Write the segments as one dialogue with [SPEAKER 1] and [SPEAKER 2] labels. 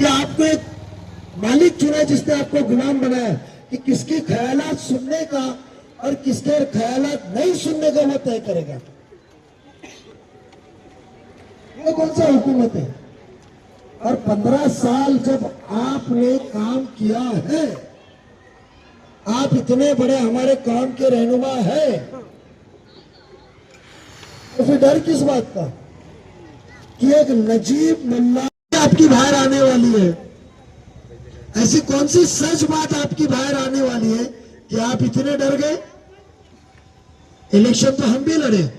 [SPEAKER 1] कि आपको एक मालिक चुना जिसने आपको गुलाम बनाया, कि किसके ख्यालात सुनने का और किसके ख्यालात नहीं सुनने का वो तय करेगा। ये कौन सा हुकूमत है? और 15 साल जब आपने काम किया है, आप इतने बड़े हमारे काम के रहनुमा है, तो फिर डर किस बात का कि एक नजीब मुल्ला आपकी बाहर आने वाली है? ऐसी कौन सी सच बात आपकी बाहर आने वाली है कि आप इतने डर गए? इलेक्शन तो हम भी लड़े,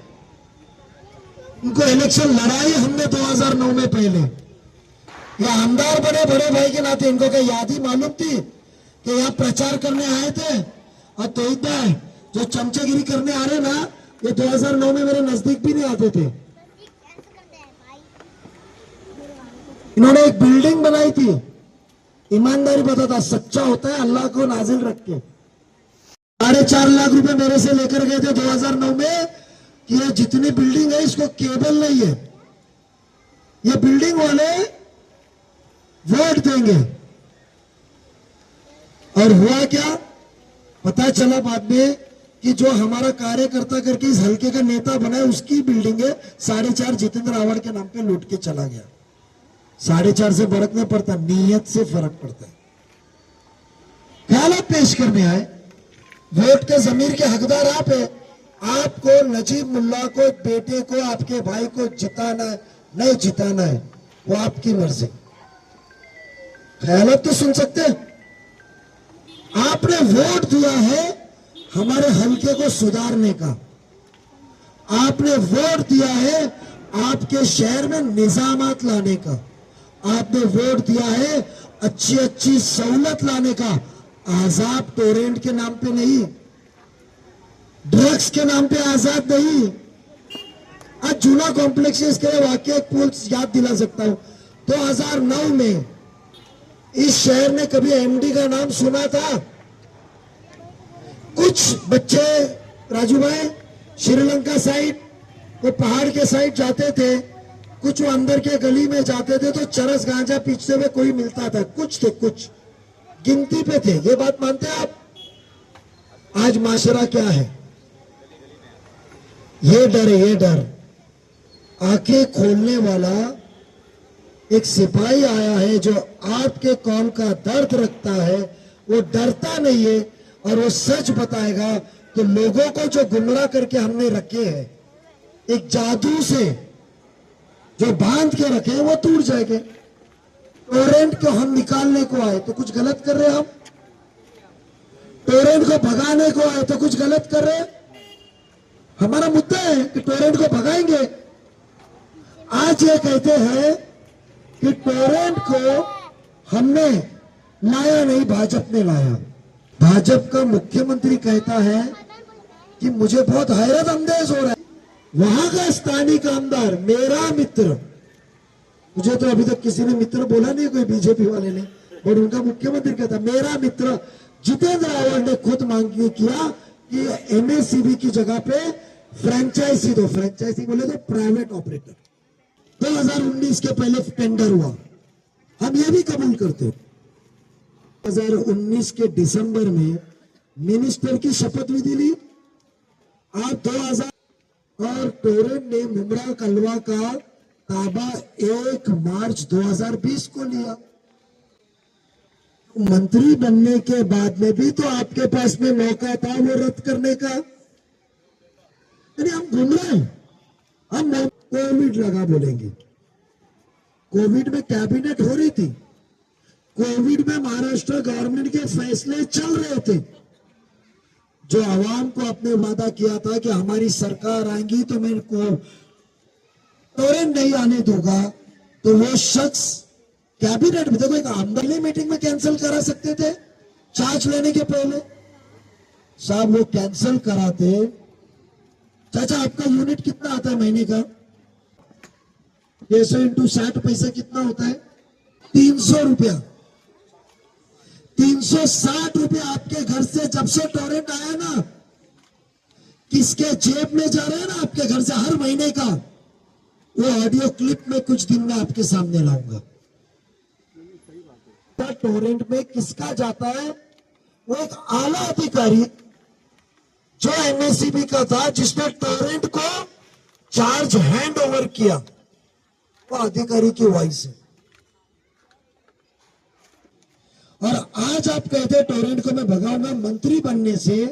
[SPEAKER 1] उनको इलेक्शन लड़ाई हमने 2009 में पहले। या आमदार बड़े बड़े भाई के नाते इनको क्या याद ही मालूम थी कि यहाँ प्रचार करने आए थे? और तो इतना जो चमचेगिरी करने आ रहे ना, ये 2009 में मेरे नजदीक भी नहीं आते थे। इन्होंने एक बिल्डिंग बनाई थी, ईमानदारी बताता, सच्चा होता है अल्लाह को नाजिल रख के। 4.5 लाख रुपए मेरे से लेकर गए थे 2009 में कि ये जितनी बिल्डिंग है इसको केबल नहीं है, ये बिल्डिंग वाले वोट देंगे। और हुआ क्या? पता चला बाद में कि जो हमारा कार्यकर्ता करके इस हल्के का नेता बना है उसकी बिल्डिंग है 4.5 जितेंद्र आव्हाड के नाम पे लूट के चला गया। 4.5 से फर्क नहीं पड़ता, नीयत से फर्क पड़ता है। ख्यालात पेश करने आए, वोट के जमीर के हकदार आप है। आपको नजीब मुल्ला को, बेटे को, आपके भाई को जिताना है नहीं जिताना है वो आपकी मर्जी। ख्यालात तो सुन सकते हैं। आपने वोट दिया है हमारे हल्के को सुधारने का, आपने वोट दिया है आपके शहर में निजामात लाने का, आपने वोट दिया है अच्छी अच्छी सहूलत लाने का। आजाद टोरेंट के नाम पे नहीं, ड्रग्स के नाम पे आजाद नहीं। आज जूना कॉम्प्लेक्स है, इसके लिए वाकई एक पोल याद दिला सकता हूं। 2009 में इस शहर ने कभी एमडी का नाम सुना था? कुछ बच्चे राजू भाई श्रीलंका साइड, वो पहाड़ के साइड जाते थे, कुछ वो अंदर के गली में जाते थे तो चरस गांजा पीछे में कोई मिलता था। कुछ थे, कुछ गिनती पे थे। ये बात मानते हैं आप? आज माशरा क्या है? ये डर है, ये डर। आंखें खोलने वाला एक सिपाही आया है जो आपके कौम का दर्द रखता है, वो डरता नहीं है और वो सच बताएगा। तो लोगों को जो गुमराह करके हमने रखे हैं एक जादू से जो बांध के रखे हैं वो टूट जाएंगे। टोरेंट को हम निकालने को आए तो कुछ गलत कर रहे हैं हम, टोरेंट को भगाने को आए तो कुछ गलत कर रहे हैं। हमारा मुद्दा है कि टोरेंट को भगाएंगे। आज ये कहते हैं कि टोरेंट को हमने लाया नहीं, भाजपा ने लाया। भाजपा का मुख्यमंत्री कहता है कि मुझे बहुत हैरत अंदेज हो रहा है। वहां का स्थानीय आमदार मेरा मित्र, मुझे तो अभी तक किसी ने मित्र बोला नहीं, कोई बीजेपी वाले ने, और उनका मुख्यमंत्री कहता मेरा मित्र जितेंद्र आव्हाड ने खुद मांग किया कि एमएससीबी की जगह पे फ्रेंचाइजी दो। फ्रेंचाइजी बोले तो प्राइवेट ऑपरेटर। 2019 के पहले टेंडर हुआ, हम ये भी कबूल करते हो। 2019 के दिसंबर में मिनिस्टर की शपथ विधि ली आप 2000, और टोरेंट ने मुमरा कलवा का ताबा 1 मार्च 2020 को लिया। मंत्री बनने के बाद में भी तो आपके पास में मौका था वो रद्द करने का। यानी हम गुमराह हैं। हम कोविड लगा बोलेंगे, कोविड में कैबिनेट हो रही थी, कोविड में महाराष्ट्र गवर्नमेंट के फैसले चल रहे थे। जो आवाम को अपने वादा किया था कि हमारी सरकार आएगी तो मैं को टोरेंट नहीं आने दूंगा, तो वो शख्स कैबिनेट में, देखो एक आमदानी मीटिंग में कैंसिल करा सकते थे चार्ज लेने के पहले। साहब वो कैंसिल कराते। चाचा आपका यूनिट कितना आता है महीने का? 600 × 60 पैसे कितना होता है? 300 रुपया। 360 रुपया आपके घर से जब से टोरेंट आया ना, किसके जेब में जा रहे हैं ना आपके घर से हर महीने का, वो ऑडियो क्लिप में कुछ दिन में आपके सामने लाऊंगा। पैसा टोरेंट में किसका जाता है? वो एक आला अधिकारी जो एमएससीबी का था, जिसने टोरेंट को चार्ज हैंड ओवर किया, वो अधिकारी की वॉइस है। और आज आप कहते हैं टोरेंट को मैं भगाऊंगा मंत्री बनने से,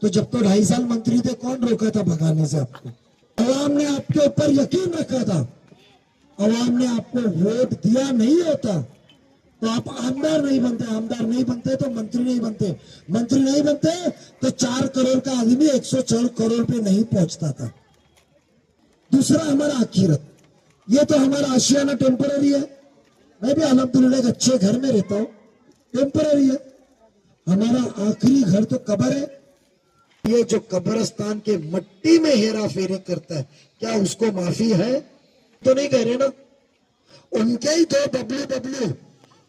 [SPEAKER 1] तो जब तो 2.5 साल मंत्री थे, कौन रोका था भगाने से आपको? अवाम ने आपके ऊपर यकीन रखा था, अवाम ने आपको वोट दिया नहीं होता तो आप आमदार नहीं बनते, आमदार नहीं बनते तो मंत्री नहीं बनते, मंत्री नहीं बनते तो 4 करोड़ का आदमी 104 करोड़ पे नहीं पहुंचता था। दूसरा हमारा आखिरत, ये तो हमारा आशियाना टेम्पररी है। मैं भी अल्हम्दुलिल्लाह एक अच्छे घर में रहता हूं, टेम्पररी है। हमारा आखिरी घर तो कब्र है। ये जो कब्रिस्तान के मट्टी में हेरा फेरी करता है, क्या उसको माफी है? तो नहीं कह रहे ना। उनके ही दो बबलू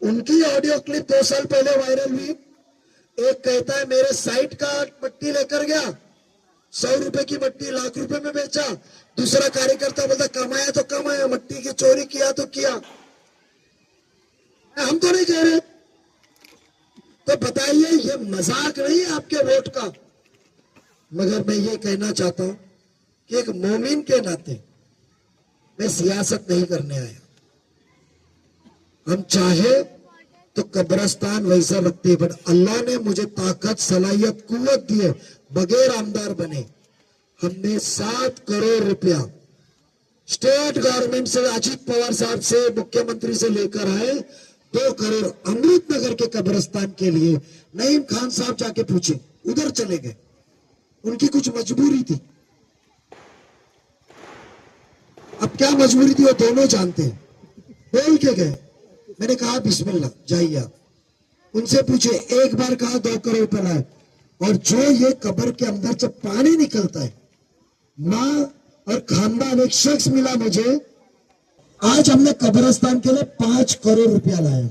[SPEAKER 1] उनकी ऑडियो क्लिप 2 साल पहले वायरल हुई। एक कहता है मेरे साइट का मट्टी लेकर गया, 100 रुपए की मट्टी लाख रुपए में बेचा। दूसरा कार्यकर्ता बोलता कमाया तो कमाया, मट्टी की चोरी किया तो किया। हम तो नहीं कह रहे। तो बताइए, ये मजाक नहीं है आपके वोट का। मगर मैं ये कहना चाहता हूं कि एक मोमिन के नाते मैं सियासत नहीं करने आया। हम चाहे तो कब्रिस्तान वैसा रखते, बट अल्लाह ने मुझे ताकत, सलाहियत, कुव्वत दी है, बगैर आमदार बने हमने 7 करोड़ रुपया स्टेट गवर्नमेंट से, अजीत पवार साहब से, मुख्यमंत्री से लेकर आए। 2 करोड़ अमृतनगर के कब्रिस्तान के लिए। नईम खान साहब जाके पूछे, उधर चले गए, उनकी कुछ मजबूरी थी। अब क्या मजबूरी थी वो दोनों जानते हैं। बोल के गए, मैंने कहा बिस्मिल्लाह जाइए आप। उनसे पूछे, एक बार कहा 2 करोड़ रुपए लाए। और जो ये कब्र के अंदर जब पानी निकलता है, माँ और खानदान, एक शख्स मिला मुझे, आज हमने कब्रिस्तान के लिए 5 करोड़ रुपया लाया।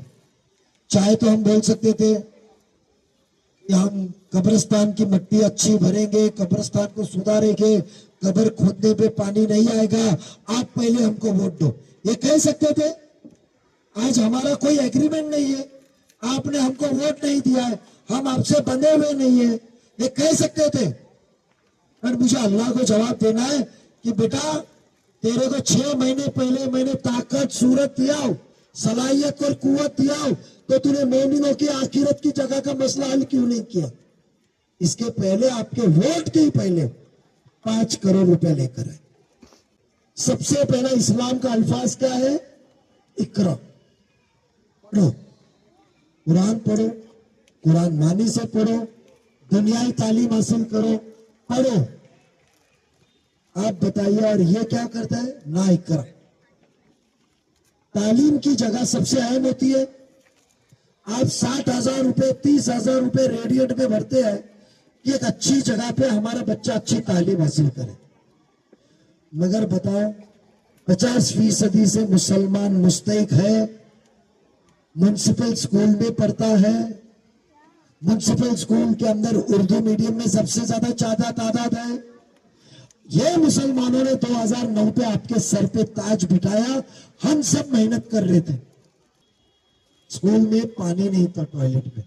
[SPEAKER 1] चाहे तो हम बोल सकते थे कि हम कब्रिस्तान की मिट्टी अच्छी भरेंगे, कब्रिस्तान को सुधारेंगे, कब्र खोदने पे पानी नहीं आएगा, आप पहले हमको वोट दो, ये कह सकते थे। आज हमारा कोई एग्रीमेंट नहीं है, आपने हमको वोट नहीं दिया है, हम आपसे बंधे हुए नहीं है, ये कह सकते थे। पर मुझे अल्लाह को जवाब देना है कि बेटा, तेरे को 6 महीने पहले मैंने ताकत, सूरत दिया, सलाहियत और कुव्वत दिया, तो तूने मोमिनों की आखिरत की जगह का मसला हल क्यों नहीं किया? इसके पहले, आपके वोट के ही पहले 5 करोड़ रुपए लेकर आए। सबसे पहला इस्लाम का अल्फाज क्या है? इकरा, पढ़ो, कुरान पढ़ो, कुरान मानी से पढ़ो, दुनियाई तालीम हासिल करो, पढ़ो। आप बताइए, और ये क्या करता है? ना इकरा। तालीम की जगह सबसे अहम होती है। आप 60,000 रुपए, 30,000 रुपए रेडिएट में भरते हैं कि एक अच्छी जगह पे हमारा बच्चा अच्छी तालीम हासिल करे। मगर बताओ, 50% से मुसलमान मुस्तैक है, म्युनिसिपल स्कूल में पढ़ता है, म्युनिसिपल स्कूल के अंदर उर्दू मीडियम में सबसे ज्यादा तादाद है। ये मुसलमानों ने 2009 पे आपके सर पे ताज बिठाया। हम सब मेहनत कर रहे थे, स्कूल में पानी नहीं था, टॉयलेट में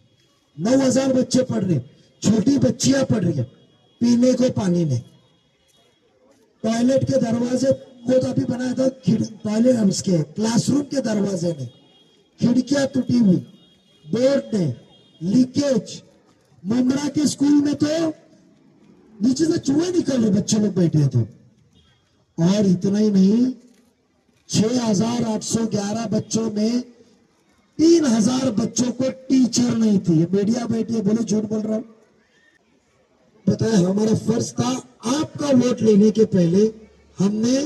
[SPEAKER 1] 9,000 बच्चे पढ़ रहे, छोटी बच्चियां पढ़ रही है, पीने को पानी नहीं। टॉयलेट के दरवाजे खुद अभी बनाया था, टॉयलेट उसके क्लासरूम के दरवाजे ने खिड़कियां टूटी हुई, बोर्ड ने लीकेज। मुमरा के स्कूल में तो नीचे से चूहे निकल रहे, बच्चे लोग बैठे थे। और इतना ही नहीं, 6,811 बच्चों में 3,000 बच्चों को टीचर नहीं थी। मीडिया बैठी है, बोलो झूठ बोल रहा हूं? बताया, हमारा फर्ज था आपका वोट लेने के पहले हमने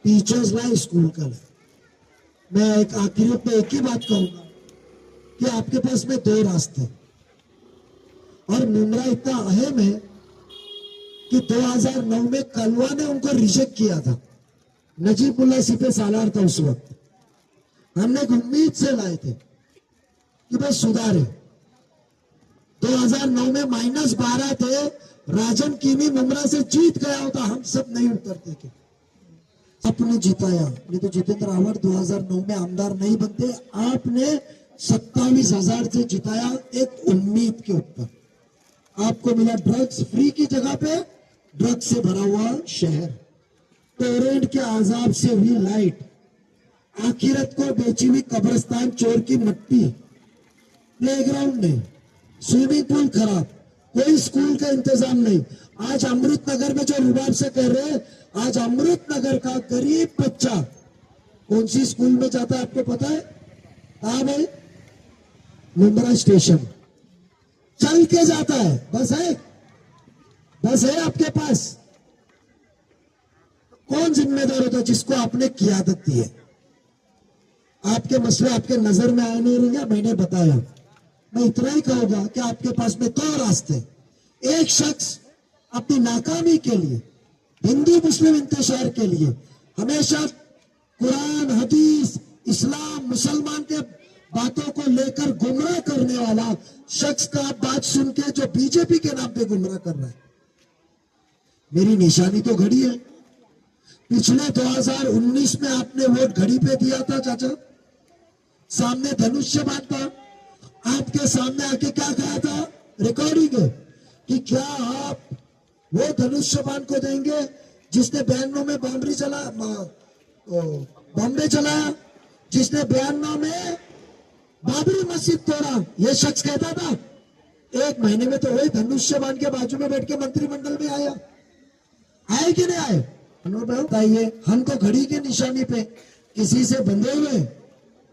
[SPEAKER 1] टीचर्स लाए, स्कूल का लाए। मैं एक आखिरी में एक ही बात कहूंगा कि आपके पास में 2 रास्ते, और मुमरा इतना अहम है कि 2009 में कलवा ने उनको रिजेक्ट किया था। नजीबुल्ला सिपे सालार था उस वक्त। हमने एक उम्मीद से लाए थे कि भाई सुधारे। 2009 में -12 थे, राजन कीनी मुमरा से जीत गया होता, हम सब नहीं उतरते थे। आपने जिताया, नहीं तो जितेंद्र आव्हाड 2009 में आमदार नहीं बनते। आपने 27,000 से जिताया एक उम्मीद के ऊपर। आपको मिला ड्रग्स फ्री की जगह पे ड्रग्स से भरा हुआ शहर, टोरेंट के आजाब से हुई लाइट, आखिरत को बेची हुई कब्रिस्तान, चोर की मट्टी, प्लेग्राउंड नहीं, स्विमिंग पूल खराब, कोई स्कूल का इंतजाम नहीं। आज अमृतनगर में जो रुबाब से कह रहे हैं, आज अमृतनगर का गरीब बच्चा कौन सी स्कूल में जाता है आपको पता है? हाँ भाई, मुंब्रा स्टेशन चल के जाता है। बस है आपके पास। कौन जिम्मेदार होता है? जिसको आपने क़ियादत दी है। आपके मसले आपके नजर में आए नहीं रहेंगे, मैंने बताया। मैं इतना ही कहूंगा कि आपके पास में दो रास्ते। एक शख्स अपनी नाकामी के लिए, हिंदू मुस्लिम इंतशार के लिए हमेशा कुरान, हदीस, इस्लाम, मुसलमान के बातों को लेकर गुमराह करने वाला शख्स का बात सुन के जो बीजेपी के नाम पे गुमराह कर रहा है। मेरी निशानी तो घड़ी है। पिछले 2019 में आपने वोट घड़ी पे दिया था चाचा, सामने धनुष्य बांधा, आपके सामने आके क्या कहा था? रिकॉर्डिंग है कि क्या आप वो धनुष्य बाण को देंगे जिसने 92 में बॉम्बे चलाया, जिसने 92 में बाबरी मस्जिद तोड़ा। ये शख्स कहता था। 1 महीने में तो वही धनुष्य बाण के बाजू में बैठ के मंत्रिमंडल में आए कि नहीं आए? बताइए। हम तो घड़ी की निशानी पे किसी से बंधे हुए।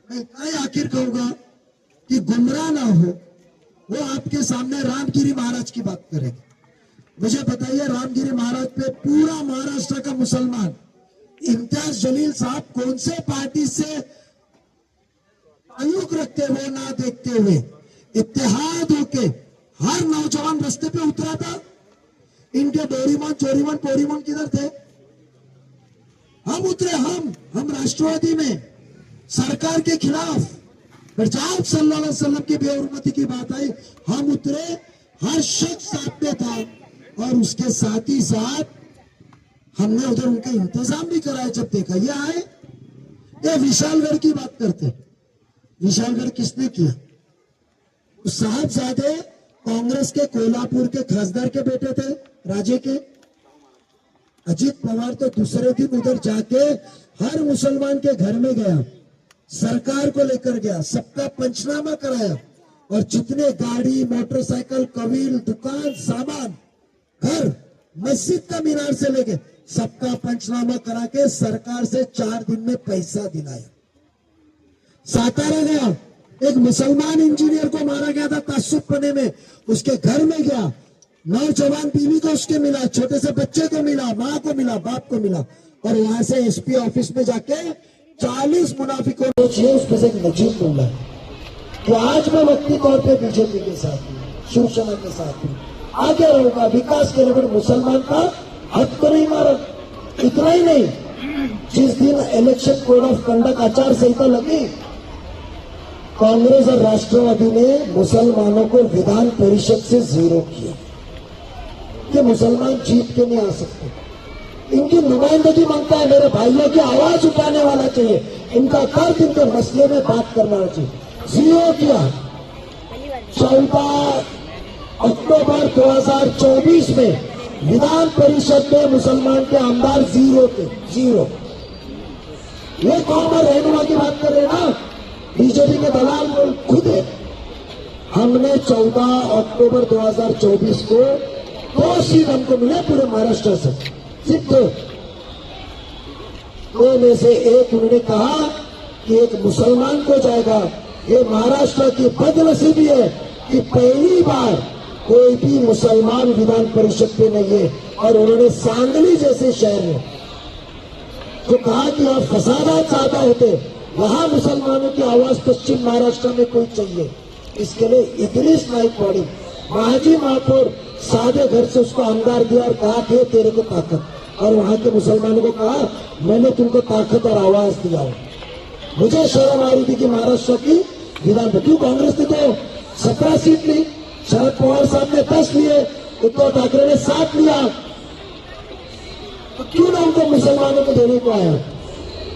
[SPEAKER 1] मैं आखिर कहूंगा कि गुमराह ना हो, वो आपके सामने रामगिरी महाराज की बात करेंगे। मुझे बताइए, रामगिरी महाराज पे पूरा महाराष्ट्र का मुसलमान इम्तियाज जलील साहब कौन से पार्टी से ताल्लुक रखते हुए ना देखते हुए इत्तेहाद होके हर नौजवान रास्ते पे उतरा था। इनके डोरीमन, चोरीमन, पोरीमन किधर थे? हम उतरे। हम राष्ट्रवादी में सरकार के खिलाफ। फिर जब सल्लल्लाहु अलैहि वसल्लम की बेहुरमती की बात आई, हम उतरे। हर शख्स साथ में था और उसके साथ ही साथ हमने उधर उनका इंतजाम भी कराया। जब देखा ये आए, ये विशालगढ़ की बात करते। विशालगढ़ किसने किया? उस साहबजादे कांग्रेस के कोल्हापुर के खासदार के बेटे थे, राजे के। अजीत पवार तो दूसरे दिन उधर जाके हर मुसलमान के घर में गया, सरकार को लेकर गया, सबका पंचनामा कराया और जितने गाड़ी, मोटरसाइकिल, कबील, दुकान, सामान, घर, मस्जिद का मीनार से लेके सबका पंचनामा करा के सरकार से 4 दिन में पैसा दिलाया। सातारा गया, एक मुसलमान इंजीनियर को मारा गया था तासुब पने में, उसके घर में गया, नौजवान बीवी को उसके मिला, छोटे से बच्चे को मिला, माँ को मिला, बाप को मिला। और वहां से एसपी ऑफिस में जाके 40 मुनाफिकों ने उसमें से नजीब बोला कि आज मैं वक्ती तौर पे बीजेपी के साथ हूँ, शिवसेना के साथ हूँ, आगे रहूंगा विकास के लिए। मुसलमान का हक तो नहीं मारा। इतना ही नहीं, जिस दिन इलेक्शन कोड ऑफ कंडक्ट आचार संहिता लगी, कांग्रेस और राष्ट्रवादी ने मुसलमानों को विधान परिषद से 0 किया कि मुसलमान जीत के नहीं आ सकते। इनकी नुमाइंदगी मांगता है। मेरे भाइयों की आवाज उठाने वाला चाहिए, इनका दर्द, इनके मसले में बात करना चाहिए। 0 किया। 14 अक्टूबर 2024 में विधान परिषद में मुसलमान के आमदार 0 थे। 0। ये कौन रहनुमा की बात कर रहे हैं ना? बीजेपी के दलाल खुद है। हमने 14 अक्टूबर 2024 को 2 सीट हमको मिले पूरे महाराष्ट्र से, सिर्फ 2 में से एक उन्होंने कहा कि एक मुसलमान को जाएगा। ये महाराष्ट्र की बदनसीबी है कि पहली बार कोई भी मुसलमान विधान परिषद पे नहीं है। और उन्होंने सांगली जैसे शहर में जो कहा कि आप फसादात ज्यादा होते, वहां मुसलमानों की आवाज पश्चिम महाराष्ट्र में कोई चाहिए। इसके लिए इदरीस नाइकवाड़ी, महाजी महापौर, सादे घर से उसको आमदार दिया और कहा कि तेरे को ताकत। और वहां के मुसलमानों को कहा मैंने तुमको ताकत और आवाज दिया। मुझे शर्म आ रही थी कि महाराष्ट्र की विधान, क्यों कांग्रेस ने तो 17 सीट ली, शरद पवार साहब ने 10 लिए, उद्धव ठाकरे ने 7 लिया, तो क्यों ना उनको मुसलमानों को देने को आया?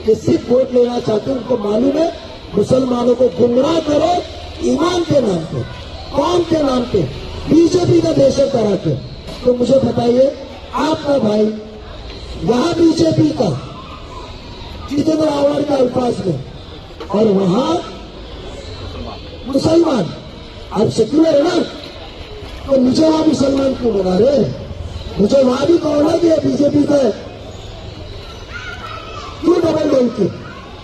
[SPEAKER 1] ये सिर्फ वोट लेना चाहते हैं। उनको मालूम है मुसलमानों को गुमराह करो ईमान के नाम पे, कौम के नाम पे, बीजेपी का देशक करा के। तो मुझे बताइए, आपका भाई यहाँ बीजेपी का जितेंद्र आव्हाड के अल्फाज में, और वहां मुसलमान, आप सेक्युलर है ना, तो मुझे वहां मुसलमान क्यों बना रहे? मुझे वहां भी कहना कि बीजेपी का है, क्यों डबल रोल की?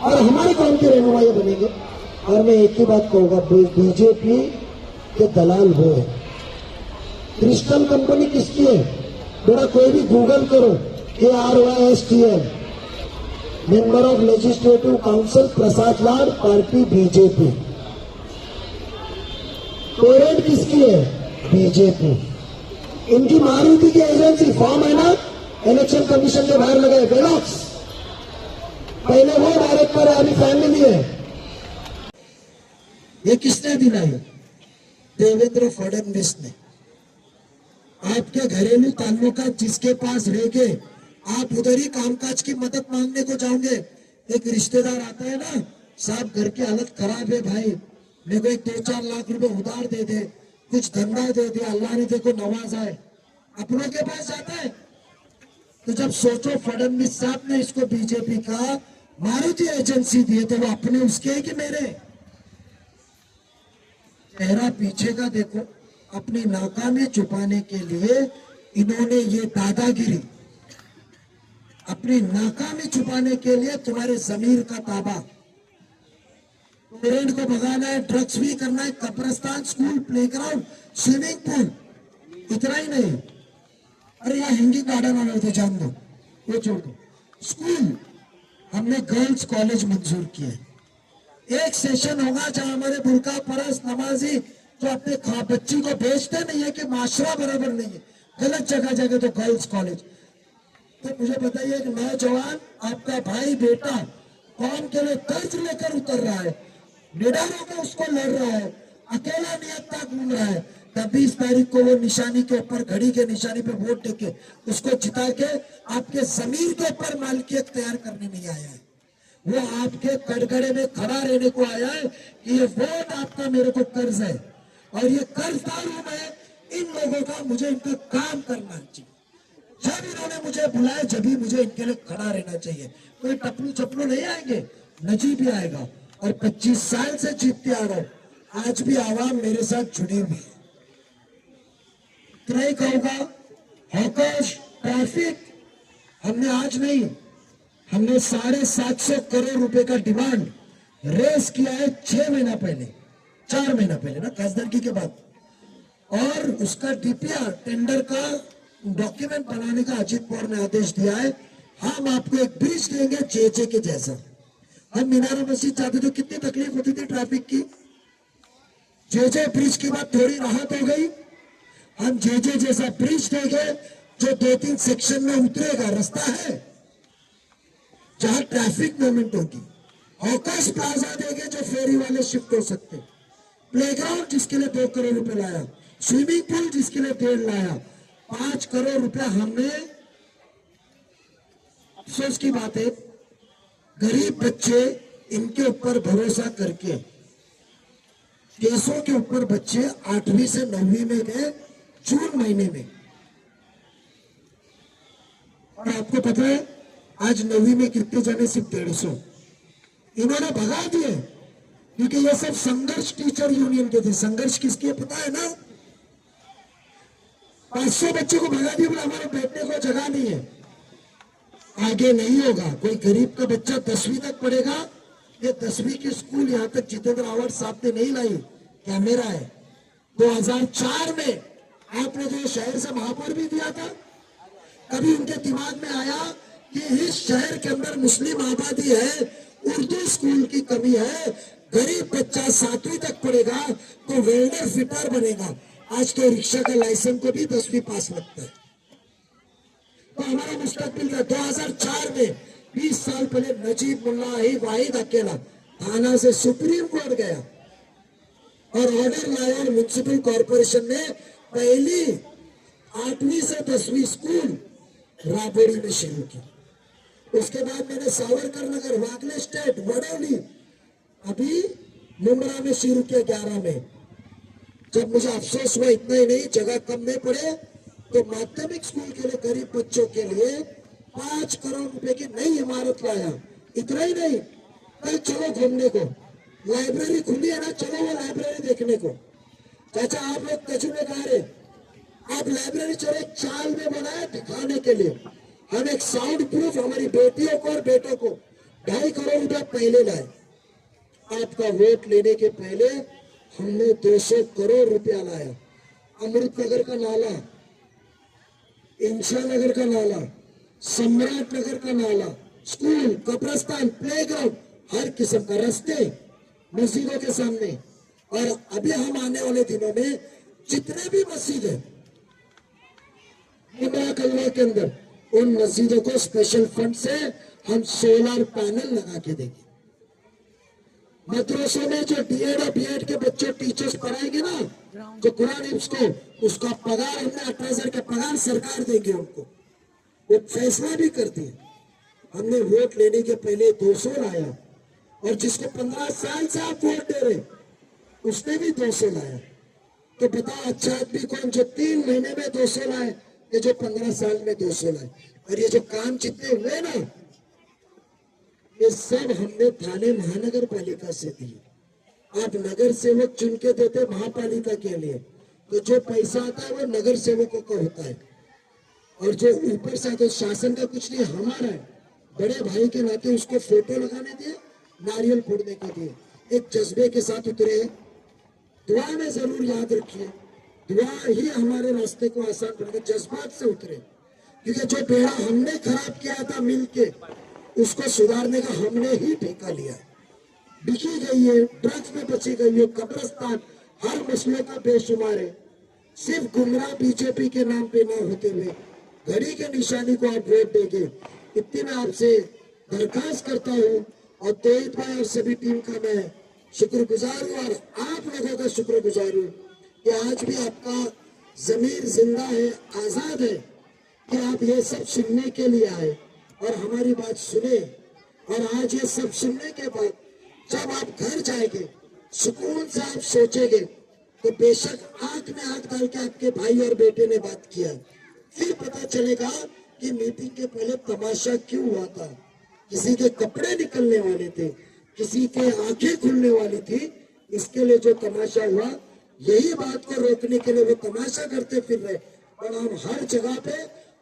[SPEAKER 1] और हमारे कौन के रहनुमाई बनेंगे? और मैं एक ही बात कहूंगा, बीजेपी के दलाल वो है। क्रिस्टल कंपनी किसकी है? बेटा कोई भी गूगल करो, ARYSTL, member of legislative council Prasad Lad, party BJP. Torrent किसकी है? बीजेपी। इनकी मारुति की एजेंसी फॉर्म है ना, इलेक्शन कमीशन के बाहर लगाए बेलॉक्स, पहले वो डायरेक्टर है, अभी फैमिली है। ये किसने दिलाई? देवेंद्र फडणवीस ने। आपके घरेलू ताल्लुकात जिसके पास रह के आप उधर ही कामकाज की मदद मांगने को जाओगे। एक रिश्तेदार आता है ना, साहब घर की हालत खराब है भाई, मेरे को 2-4 लाख रुपए उधार दे दे, कुछ धंधा दे दे, अल्लाह ने देखो नवाजा है, अपनों के पास आता है। तो जब सोचो फडणवीस साहब ने इसको बीजेपी का मारुति एजेंसी दी, तो वो अपने उसके है कि मेरे? चेहरा पीछे का देखो। अपनी नाकामी छुपाने के लिए इन्होंने ये दादागिरी, अपनी नाकामी छुपाने के लिए तुम्हारे जमीर का ताबा, पेरेंट को भगाना है, ड्रग्स भी करना है, कब्रिस्तान, स्कूल, प्लेग्राउंड, स्विमिंग पूल, इतना ही नहीं, अरे यहाँ हैंगिंग गार्डन आ रहे थे, जान दो, वो छोड़ दो। स्कूल हमने गर्ल्स कॉलेज मंजूर किए। एक सेशन होगा जहां हमारे बुर्का परस नमाजी जो अपने बच्ची को बेचते नहीं है कि माशरा बराबर नहीं है, गलत जगह जगह तो गर्ल्स कॉलेज। तो मुझे बताइए कि नौजवान आपका भाई बेटा कौम के लिए कर्ज लेकर उतर रहा है, निडारों में उसको लड़ रहा है, अकेला नियत्ता घूम रहा है, 20 तारीख को वो निशानी के ऊपर, घड़ी के निशानी पे वोट देके उसको जिता के आपके जमीर के ऊपर मालिकियत तैयार करने नहीं आया है। वो आपके कटघरे में खड़ा रहने को आया है कि ये वोट आपका मेरे को कर्ज है, और ये कर्जदार हूं मैं इन लोगों का, मुझे इनका काम करना चाहिए। जब इन्होंने मुझे बुलाया, जब भी मुझे इनके लिए खड़ा रहना चाहिए। कोई टपलू चपलू नहीं आएंगे, नजीब भी आएगा, और 25 साल से जीतते आ रहा हूं, आज भी आवाम मेरे साथ जुड़ी हुई है। इतना ही कहूंगा, हॉकर्स, ट्रैफिक, हमने आज नहीं, हमने 750 करोड़ रुपए का डिमांड रेस किया है 6 महीना पहले, 4 महीना पहले ना, खासदारकी के बाद, और उसका DPR टेंडर का डॉक्यूमेंट बनाने का अजीत पवार ने आदेश दिया है। हम आपको एक ब्रिज देंगे JJ के जैसा। हम मीनारा मस्जिद जाते तो कितनी तकलीफ होती थी ट्रैफिक की, JJ ब्रिज के बाद थोड़ी राहत हो गई। हम JJ जैसा ब्रिज देंगे जो 2-3 सेक्शन में उतरेगा, रास्ता है जहां ट्रैफिक मूवमेंट होगी। हॉकर्स प्लाजा देंगे जो फेरी वाले शिफ्ट हो सकते, प्लेग्राउंड जिसके लिए 2 करोड़ रुपए लाया, स्विमिंग पूल जिसके लिए 1.5 लाया, 5 करोड़ रुपया हमने। अफसोस की बात है, गरीब बच्चे इनके ऊपर भरोसा करके केसों के ऊपर बच्चे 8वीं से 9वीं में गए जून महीने में, और आपको पता है आज 9वीं में कितने जाने? सिर्फ 150 इन्होंने भगा दिए, क्योंकि ये सब संघर्ष टीचर यूनियन के थे। संघर्ष किसकी है पता है ना? 500 बच्चों को भगा दिया, बोला हमारे बैठने को जगह नहीं है, आगे नहीं होगा। कोई गरीब का बच्चा 10वीं तक पढ़ेगा, ये 10वीं की स्कूल यहाँ तक जितेंद्र आव्हाड साहब ने नहीं लाई, कैमरा है। 2004 में आपने जो शहर से महापौर भी दिया था, कभी उनके दिमाग में आया कि इस शहर के अंदर मुस्लिम आबादी है, उर्दू स्कूल की कमी है, गरीब बच्चा 7वीं तक पढ़ेगा तो वेल्डर फिटर बनेगा। आज तो रिक्शा का लाइसेंस को भी 10वीं पास लगता है। तो हमारा मुस्तकबिल था 2004 में, 20 साल पहले नजीब मुल्ला वाहिद अकेला थाना से सुप्रीम कोर्ट गया और ऑर्डर लाया, और म्युनिसिपल कॉर्पोरेशन ने पहली 8वीं से 10वीं स्कूल राबड़ी में शुरू की। उसके बाद मैंने सावरकर नगर, वाकले स्टेट, वडोली अभी मुंब्रा में शुरू किया 11 में। जब मुझे अफसोस हुआ इतना ही नहीं, जगह कम नहीं पड़े तो माध्यमिक स्कूल के लिए गरीब बच्चों के लिए 5 करोड़ रुपए की नई इमारत लाया। इतना ही नहीं, कल चलो घूमने को, लाइब्रेरी खुली है ना, चलो वो लाइब्रेरी देखने को। चाचा आप लोग तजुर्बेकार है, आप लाइब्रेरी चलो, एक चाल में बनाया दिखाने के लिए। हम एक साउंड प्रूफ हमारी बेटियों को और बेटों को 2.5 करोड़ रुपया पहले लाए। आपका वोट लेने के पहले हमने 200 करोड़ रुपया लाया। अमृत नगर का नाला, इंशा नगर का नाला, सम्राट नगर का नाला, स्कूल, कब्रस्तान, प्लेग्राउंड, हर किस्म का रास्ते मस्जिदों के सामने। और अभी हम आने वाले दिनों में जितने भी मस्जिद है मुंब्रा कलवा के अंदर, उन मस्जिदों को स्पेशल फंड से हम सोलर पैनल लगा के देंगे। मदरसों में जो डीएड और बीएड के बच्चे टीचर्स पढ़ाएंगे ना, जो कुरान हिफ्ज को, उसका पगार हमने 18,000 का पगार सरकार देंगे उनको। वो फैसला भी करती है। हमने वोट लेने के पहले 200 लाया, और जिसको 15 साल से आप वोट दे रहे उसने भी 200 लाया। तो बताओ अच्छा आदमी कौन, जो 3 महीने में 200 लाए, ये जो 15 साल में 200 लाए। और ये जो काम जितने हुए ना, ये सब हमने थाने महानगर पालिका से दिए। आप नगर सेवक चुन के देते महापालिका के लिए, तो जो पैसा आता है वो नगर सेवकों का होता है, और जो ऊपर से आता है शासन का कुछ नहीं, हमारा है। बड़े भाई के नाते उसको फोटो लगाने दिए, नारियल फोड़ने के दिए, एक जज्बे के साथ उतरे। दुआ में जरूर याद रखिए, दुआ ही हमारे रास्ते को आसान करेगा, जज्बात से उतरे। क्योंकि जो बेड़ा हमने खराब किया था मिलके, उसको सुधारने का हमने ही ठेका लिया। बिकी गई है, ड्रग्स में बची गई है, कब्रिस्तान, हर मसले का बेशुमार है। सिर्फ गुमराह बीजेपी के नाम पे ना होते हुए घड़ी के निशानी को आप वोट देंगे, इतनी मैं आपसे दरखास्त करता हूँ। और तोहिद भाई और सभी टीम का मैं शुक्रगुजार हूँ, और आप लोगों का शुक्रगुजार हूँ कि आज भी आपका जमीर जिंदा है, आजाद है, कि आप ये सब सुनने के लिए आए और हमारी बात सुने। और आज ये सब सुनने के बाद जब आप घर जाएंगे, सुकून से आप सोचेंगे, तो बेशक आंख में आंख डाल के आपके भाई और बेटे ने बात किया, फिर पता चलेगा कि मीटिंग के पहले तमाशा क्यों हुआ था। किसी के कपड़े निकलने वाले थे, किसी के आंखें खुलने वाली थी, इसके लिए जो तमाशा हुआ, यही बात को रोकने के लिए वो तमाशा करते फिर रहे। और हम हर जगह पे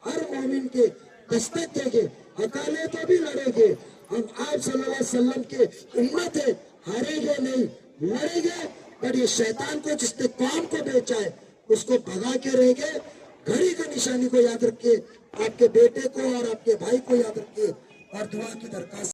[SPEAKER 1] हर मोमिन के दस्तक देंगे, हकाले तो भी लड़ेंगे। हम आप सल्लल्लाहु अलैहि वसल्लम के उम्मत है, हारेंगे नहीं, लड़ेंगे। पर ये शैतान को जिसने कौम को बेचा है, उसको भगा के रहेंगे। घड़ी की निशानी को याद रखिए, आपके बेटे को और आपके भाई को याद रखिए, और दुआ की दरखास्त